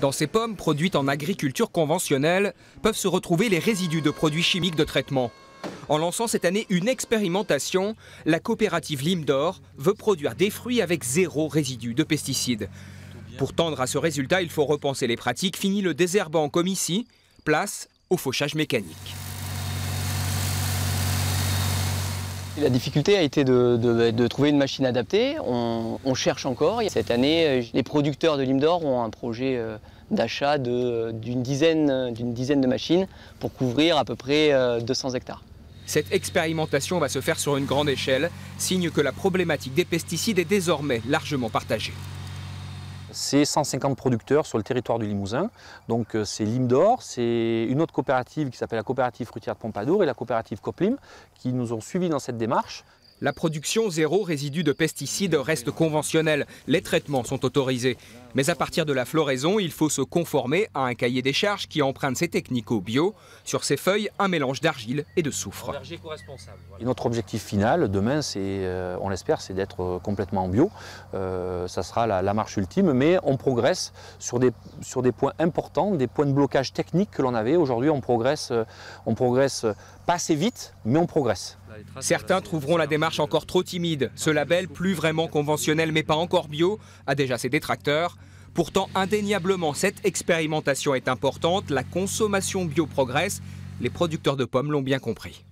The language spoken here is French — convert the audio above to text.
Dans ces pommes produites en agriculture conventionnelle peuvent se retrouver les résidus de produits chimiques de traitement. En lançant cette année une expérimentation, la coopérative Lime d'Or veut produire des fruits avec 0 résidu de pesticides. Pour tendre à ce résultat, il faut repenser les pratiques. Fini le désherbant comme ici, place au fauchage mécanique. La difficulté a été de trouver une machine adaptée. On cherche encore. Cette année, les producteurs de Lime d'Or ont un projet d'achat d'une dizaine de machines pour couvrir à peu près 200 hectares. Cette expérimentation va se faire sur une grande échelle, signe que la problématique des pesticides est désormais largement partagée. C'est 150 producteurs sur le territoire du Limousin. Donc c'est Lime d'Or, c'est une autre coopérative qui s'appelle la coopérative fruitière de Pompadour et la coopérative Coplim qui nous ont suivis dans cette démarche. La production 0 résidu de pesticides reste conventionnelle. Les traitements sont autorisés. Mais à partir de la floraison, il faut se conformer à un cahier des charges qui emprunte ces techniques au bio. Sur ces feuilles, un mélange d'argile et de soufre. Et notre objectif final, demain, on l'espère, c'est d'être complètement bio. Ça sera la marche ultime, mais on progresse sur des points importants, des points de blocage techniques que l'on avait. Aujourd'hui, on progresse pas assez vite, mais on progresse. Certains trouveront la démarche encore trop timide. Ce label, plus vraiment conventionnel mais pas encore bio, a déjà ses détracteurs. Pourtant, indéniablement, cette expérimentation est importante. La consommation bio progresse. Les producteurs de pommes l'ont bien compris.